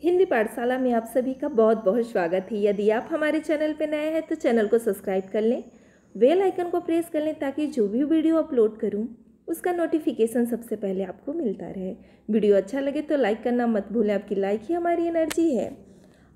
हिंदी पाठशाला में आप सभी का बहुत बहुत स्वागत है। यदि आप हमारे चैनल पर नए हैं तो चैनल को सब्सक्राइब कर लें, बेल आइकन को प्रेस कर लें ताकि जो भी वीडियो अपलोड करूं उसका नोटिफिकेशन सबसे पहले आपको मिलता रहे। वीडियो अच्छा लगे तो लाइक करना मत भूलें, आपकी लाइक ही हमारी एनर्जी है।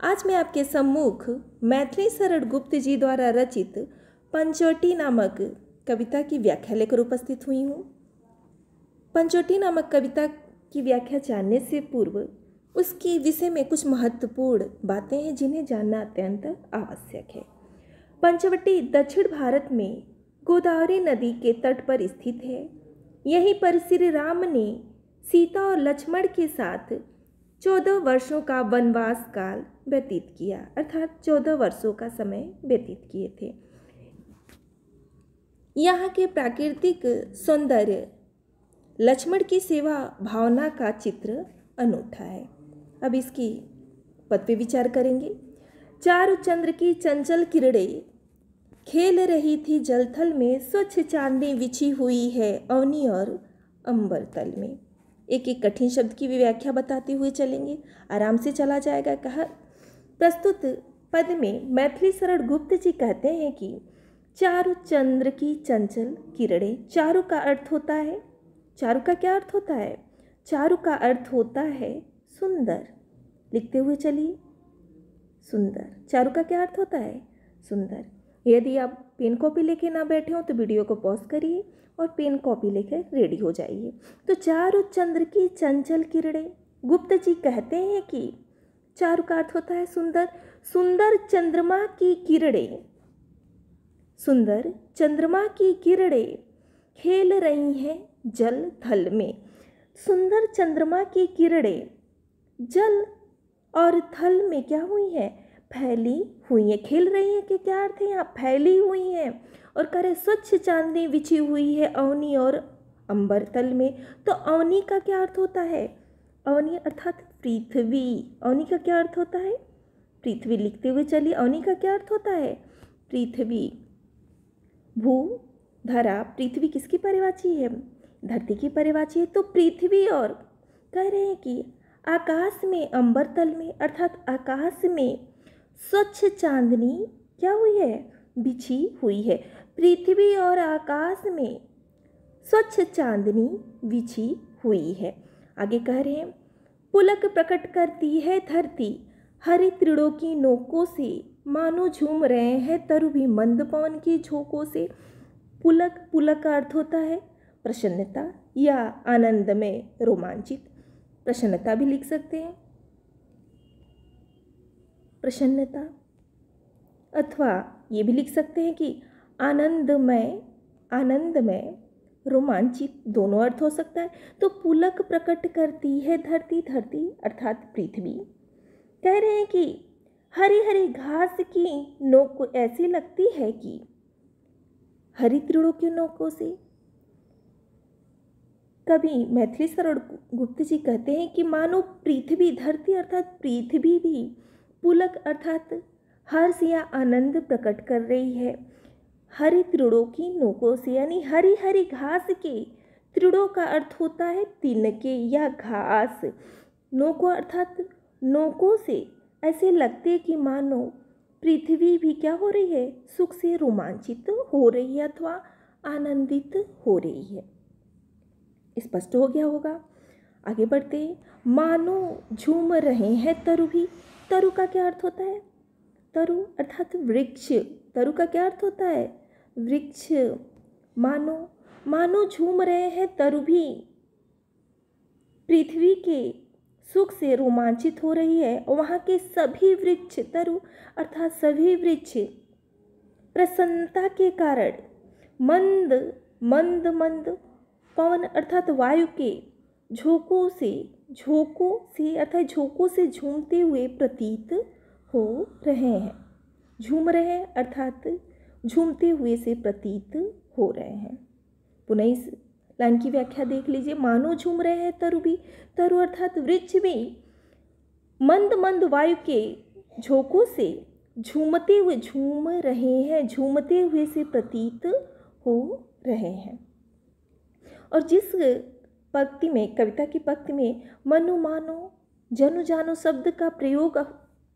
आज मैं आपके सम्मुख मैथिली शरण गुप्त जी द्वारा रचित पंचवटी नामक कविता की व्याख्या लेकर उपस्थित हुई हूँ। पंचवटी नामक कविता की व्याख्या जानने से पूर्व उसके विषय में कुछ महत्वपूर्ण बातें हैं जिन्हें जानना अत्यंत आवश्यक है। पंचवटी दक्षिण भारत में गोदावरी नदी के तट पर स्थित है। यहीं पर श्री राम ने सीता और लक्ष्मण के साथ 14 वर्षों का वनवास काल व्यतीत किया, अर्थात 14 वर्षों का समय व्यतीत किए थे। यहाँ के प्राकृतिक सौंदर्य, लक्ष्मण की सेवा भावना का चित्र अनूठा है। अब इसकी पद पे विचार करेंगे। चारु चंद्र की चंचल किरणें खेल रही थी जलथल में, स्वच्छ चांदनी बिछी हुई है अवनी और अंबर तल में। एक एक कठिन शब्द की व्याख्या बताते हुए चलेंगे, आराम से चला जाएगा। कहा प्रस्तुत पद में मैथिली शरण गुप्त जी कहते हैं कि चारु चंद्र की चंचल किरणें। चारु का अर्थ होता है, चारु का क्या अर्थ होता है? चारु का अर्थ होता है सुंदर। लिखते हुए चलिए, सुंदर। चारु का क्या अर्थ होता है? सुंदर। यदि आप पेन कॉपी लेके ना बैठे हो तो वीडियो को पॉज करिए और पेन कॉपी लेकर रेडी हो जाइए। तो चारु चंद्र की चंचल किरणें, गुप्त जी कहते हैं कि चारु का अर्थ होता है सुंदर। सुंदर चंद्रमा की किरणें, सुंदर चंद्रमा की किरणें खेल रही हैं जल थल में। सुंदर चंद्रमा की किरणें जल और थल में क्या हुई है? फैली हुई है। खेल रही है कि क्या अर्थ है यहाँ? फैली हुई है। और कह रहे स्वच्छ चांदनी बिछी हुई है अवनी और अंबर तल में। तो अवनी का क्या अर्थ होता है? अवनी अर्थात पृथ्वी। अवनी का क्या अर्थ होता है? पृथ्वी। लिखते हुए चलिए, अवनी का क्या अर्थ होता है? पृथ्वी। भू धरा, पृथ्वी किसकी पर्यायवाची है? धरती की पर्यायवाची है। तो पृथ्वी और कह रहे हैं कि आकाश में, अंबर तल में अर्थात आकाश में स्वच्छ चांदनी क्या हुई है? बिछी हुई है। पृथ्वी और आकाश में स्वच्छ चांदनी बिछी हुई है। आगे कह रहे हैं पुलक प्रकट करती है धरती हरि तृणों की नोकों से, मानो झूम रहे हैं तरु भी मंद पवन की झोंकों से। पुलक, पुलक का अर्थ होता है प्रसन्नता या आनंद में रोमांचित। प्रसन्नता भी लिख सकते हैं, प्रसन्नता, अथवा ये भी लिख सकते हैं कि आनंदमय, आनंदमय, रोमांचित, दोनों अर्थ हो सकता है। तो पुलक प्रकट करती है धरती, धरती अर्थात पृथ्वी। कह रहे हैं कि हरी हरी घास की नोक ऐसी लगती है कि हरी तृणों की नोकों से। कभी मैथिली शरण गुप्त जी कहते हैं कि मानो पृथ्वी, धरती अर्थात पृथ्वी भी पुलक अर्थात हर्ष या आनंद प्रकट कर रही है हरी तृणों की नोकों से। यानी हरी हरी घास के, तृणों का अर्थ होता है तिनके या घास, नोकों अर्थात नोकों से ऐसे लगते कि मानो पृथ्वी भी क्या हो रही है? सुख से रोमांचित हो रही है अथवा आनंदित हो रही है। स्पष्ट हो गया होगा। आगे बढ़ते हैं। मानो झूम रहे हैं तरु भी। तरु का क्या अर्थ होता है? तरु अर्थात वृक्ष। तरु का क्या अर्थ होता है? वृक्ष। मानो, मानो झूम रहे हैं तरु भी पृथ्वी के सुख से रोमांचित हो रही है। वहाँ के सभी वृक्ष, तरु अर्थात सभी वृक्ष प्रसन्नता के कारण मंद मंद मंद पवन अर्थात वायु के झोंकों से अर्थात झोंकों से झूमते हुए प्रतीत हो रहे हैं। झूम रहे हैं अर्थात झूमते हुए से प्रतीत हो रहे हैं। पुनः इस लाइन की व्याख्या देख लीजिए। मानो झूम रहे हैं तरु भी, तरु अर्थात वृक्ष भी मंद मंद वायु के झोंकों से झूमते हुए, झूम रहे हैं, झूमते हुए से प्रतीत हो रहे हैं। और जिस पंक्ति में, कविता की पंक्ति में मनु मानो जनु जानु शब्द का प्रयोग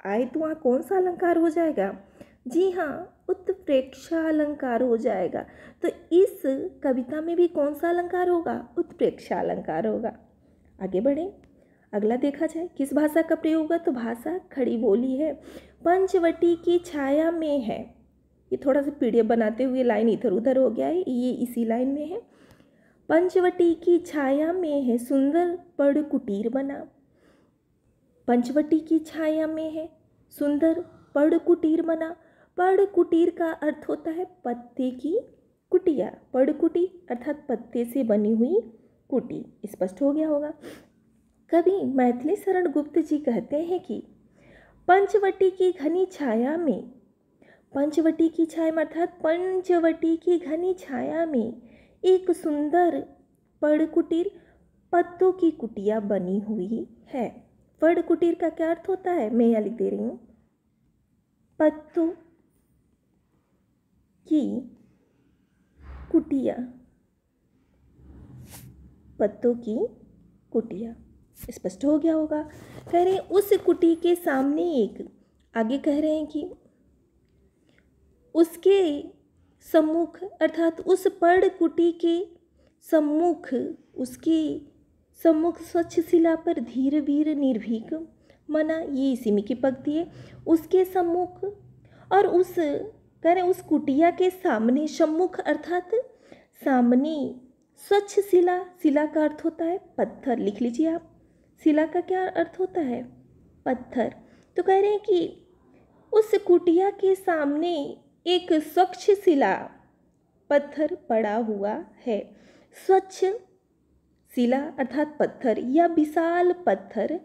आए तो वहाँ कौन सा अलंकार हो जाएगा? जी हाँ, उत्प्रेक्षा अलंकार हो जाएगा। तो इस कविता में भी कौन सा अलंकार होगा? उत्प्रेक्षा अलंकार होगा। आगे बढ़ें, अगला देखा जाए किस भाषा का प्रयोग होगा? तो भाषा खड़ी बोली है। पंचवटी की छाया में है, ये थोड़ा सा पीडीएफ बनाते हुए लाइन इधर उधर हो गया है, ये इसी लाइन में है। पंचवटी की छाया में है सुंदर पड़ कुटीर बना। पंचवटी की छाया में है सुंदर पड़ कुटीर बना। पड़ कुटीर का अर्थ होता है पत्ते की कुटिया। पड़ कुटी अर्थात पत्ते से बनी हुई कुटी। स्पष्ट हो गया होगा। कवि मैथिली शरण गुप्त जी कहते हैं कि पंचवटी की घनी छाया में, पंचवटी की छाया में अर्थात पंचवटी की घनी छाया में एक सुंदर पड़ कुटीर पत्तों की कुटिया बनी हुई है। पड़ कुटीर का क्या अर्थ होता है? मैं यहाँ लिख दे रही हूँ, पत्तों की कुटिया। पत्तों की कुटिया। स्पष्ट हो गया होगा। कह रहे हैं उस कुटी के सामने एक, आगे कह रहे हैं कि उसके सम्मुख अर्थात उस पड़ कुटी के सम्मुख, उसके सम्मुख स्वच्छ शिला पर धीर वीर निर्भीक मना, ये इसी में की पंक्ति है। उसके सम्मुख और उस कह रहे उस कुटिया के सामने, सम्मुख अर्थात सामने, स्वच्छ शिला, शिला का अर्थ होता है पत्थर, लिख लीजिए आप। शिला का क्या अर्थ होता है? पत्थर। तो कह रहे हैं कि उस कुटिया के सामने एक स्वच्छ शिला पत्थर पड़ा हुआ है। स्वच्छ शिला अर्थात पत्थर या विशाल पत्थर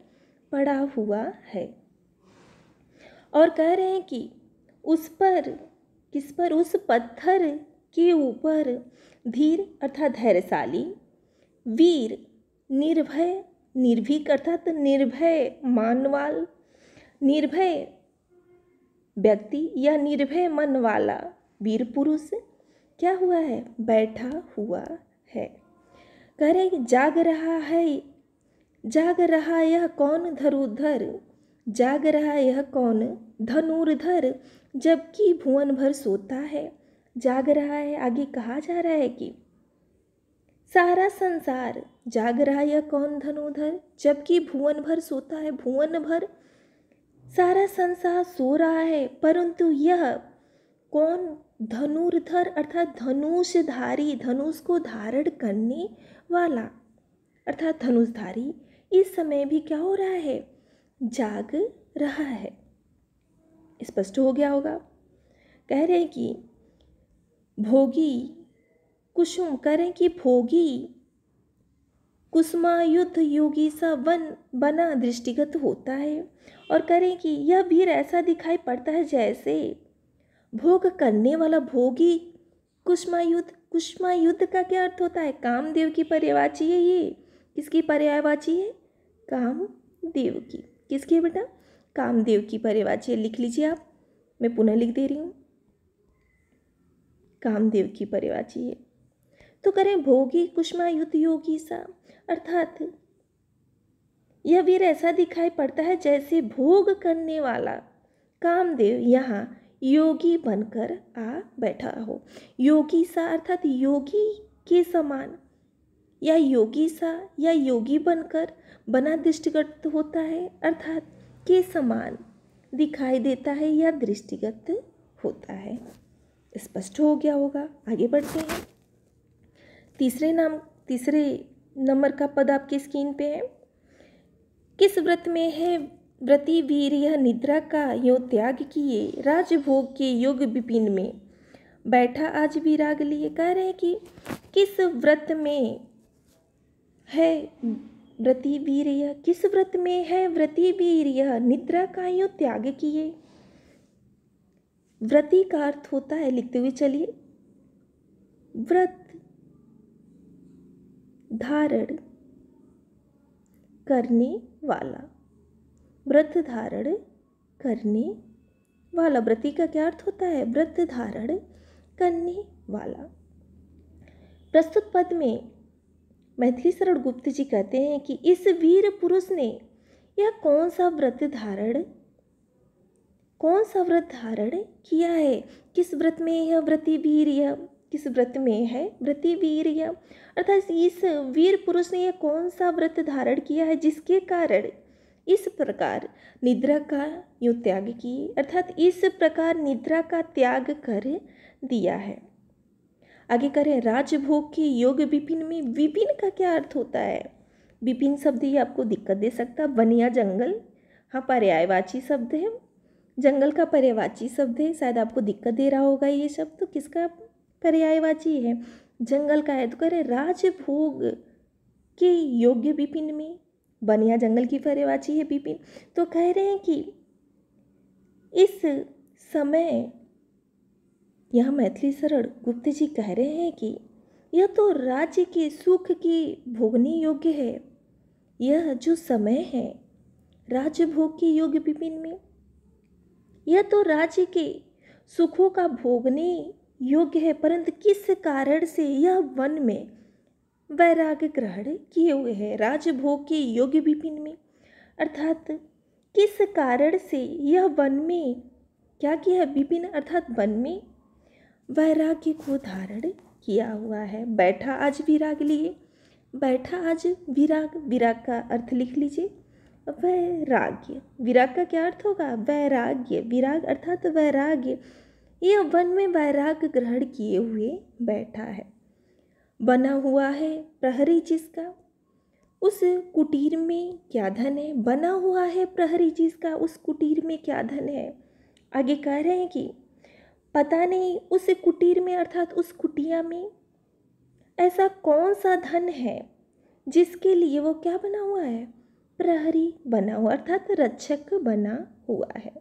पड़ा हुआ है। और कह रहे हैं कि उस पर, किस पर? उस पत्थर के ऊपर धीर अर्थात धैर्यशाली, वीर निर्भय, निर्भीक अर्थात निर्भय मानवाल, निर्भय व्यक्ति या निर्भय मन वाला वीर पुरुष क्या हुआ है? बैठा हुआ है। कह रहे हैं जाग रहा है, जाग रहा यह कौन धनुर्धर, जाग रहा यह कौन धनुर्धर, जबकि भुवन भर सोता है। जाग रहा है, आगे कहा जा रहा है कि सारा संसार, जाग रहा यह कौन धनुर्धर, जबकि भुवन भर सोता है। भुवन भर सारा संसार सो रहा है, परंतु यह कौन? धनुर्धर अर्थात धनुषधारी, धनुष को धारण करने वाला अर्थात धनुषधारी इस समय भी क्या हो रहा है? जाग रहा है। स्पष्ट हो गया होगा। कह रहे हैं कि भोगी कुसुम, करें कि भोगी कुसुमायुध योगी सा वन बना दृष्टिगत होता है। और करें कि यह वीर ऐसा दिखाई पड़ता है जैसे भोग करने वाला। भोगी कुसुमायुध, कुसुमायुध का क्या अर्थ होता है? कामदेव की पर्यायवाची है। ये किसकी पर्यायवाची है? कामदेव की। किसकी है बेटा? कामदेव की पर्यायवाची है। लिख लीजिए आप, मैं पुनः लिख दे रही हूँ, कामदेव की पर्यायवाची है। तो करें भोगी कुसुमायुध योगी सा अर्थात यह वीर ऐसा दिखाई पड़ता है जैसे भोग करने वाला कामदेव यहाँ योगी बनकर आ बैठा हो। योगी सा अर्थात योगी के समान या योगी सा या योगी बनकर बना दृष्टिगत होता है अर्थात के समान दिखाई देता है या दृष्टिगत होता है। स्पष्ट हो गया होगा। आगे बढ़ते हैं। तीसरे नंबर का पद आपकी स्क्रीन पे है। किस व्रत में है व्रती वीर यह निद्रा का यो त्याग किए, राजभोग के योग विपिन में बैठा आज विराग लिए। कह रहे हैं कि किस व्रत में है व्रती वीर यह, किस व्रत में है व्रती वीर यह निद्रा का यो त्याग किए। व्रती का अर्थ होता है, लिखते हुए चलिए, व्रत धारण करने वाला, व्रत धारण करने वाला। व्रती का क्या अर्थ होता है? व्रत धारण करने वाला। प्रस्तुत पद में मैथिली शरण गुप्त जी कहते हैं कि इस वीर पुरुष ने यह कौन सा व्रत धारण किया है, किस व्रत में यह व्रती वीर्य, किस व्रत में है व्रती वीर्य, अर्थात इस वीर पुरुष ने यह कौन सा व्रत धारण किया है जिसके कारण इस प्रकार निद्रा का यूँ त्याग किए, अर्थात इस प्रकार निद्रा का त्याग कर दिया है। आगे करें, राजभोग के योग विपिन में विपिन का क्या अर्थ होता है। विपिन शब्द ये आपको दिक्कत दे सकता है। वन या जंगल, हाँ पर्यायवाची शब्द है, जंगल का पर्यायवाची शब्द है, शायद आपको दिक्कत दे रहा होगा ये शब्द, तो किसका पर्यायवाची है, जंगल का है। तो कह रहे राजभोग के योग्य विपिन में, वन या जंगल की पर्यायवाची है विपिन। तो कह रहे हैं कि इस समय यह मैथिली शरण गुप्त जी कह रहे हैं कि यह तो राज्य के सुख की भोगने योग्य है। यह जो समय है राजभोग के योग्य विपिन में, यह तो राज्य के सुखों का भोगने योग्य है, परंतु किस कारण से यह वन में वैराग्य ग्रहण किए हुए है। राजभोग के योग्य विपिन में, अर्थात किस कारण से यह वन में क्या किया है, विपिन अर्थात वन में वैराग्य को धारण किया हुआ है। बैठा आज विराग लिए, बैठा आज विराग, विराग का अर्थ लिख लीजिए वैराग्य। विराग का क्या अर्थ होगा, वैराग्य, विराग अर्थात वैराग्य। यह वन में वैराग्य ग्रहण किए हुए बैठा है। बना हुआ है प्रहरी जिसका, उस कुटीर में क्या धन है। बना हुआ है प्रहरी जिसका, उस कुटीर में क्या धन है। आगे कह रहे हैं कि पता नहीं उस कुटीर में अर्थात उस कुटिया में ऐसा कौन सा धन है जिसके लिए वो क्या बना हुआ है, प्रहरी बना हुआ, अर्थात रक्षक बना हुआ है।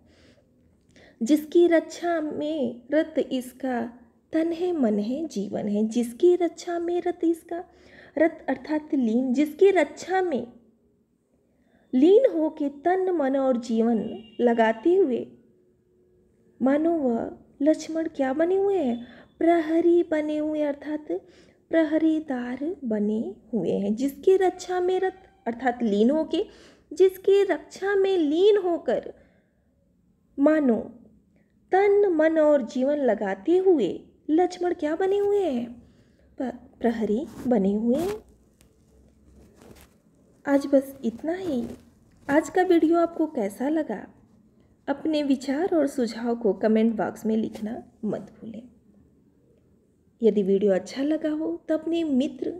जिसकी रक्षा में रत इसका तन है, मन है, जीवन है। जिसकी रक्षा में रत इसका, रत अर्थात लीन, जिसकी रक्षा में लीन हो के तन मन और जीवन लगाते हुए मानो वह लक्ष्मण क्या बने हुए हैं, प्रहरी बने हुए, अर्थात प्रहरीदार बने हुए हैं। जिसकी रक्षा में रत अर्थात लीन होके, जिसकी रक्षा में लीन होकर मानो तन मन और जीवन लगाते हुए लक्ष्मण क्या बने हुए हैं, प्रहरी बने हुए हैं। आज बस इतना ही। आज का वीडियो आपको कैसा लगा, अपने विचार और सुझाव को कमेंट बॉक्स में लिखना मत भूलें। यदि वीडियो अच्छा लगा हो तो अपने मित्र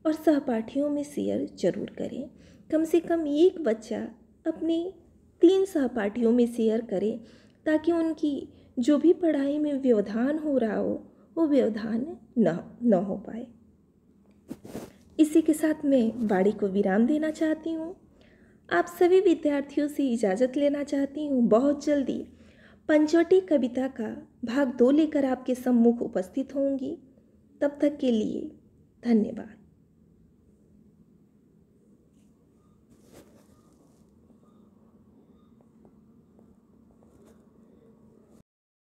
और सहपाठियों में शेयर जरूर करें। कम से कम एक बच्चा अपने 3 सहपाठियों में शेयर करे, ताकि उनकी जो भी पढ़ाई में व्यवधान हो रहा हो वो व्यवधान न हो पाए। इसी के साथ मैं वाणी को विराम देना चाहती हूँ। आप सभी विद्यार्थियों से इजाज़त लेना चाहती हूँ। बहुत जल्दी पंचवटी कविता का भाग 2 लेकर आपके सम्मुख उपस्थित होंगी। तब तक के लिए धन्यवाद।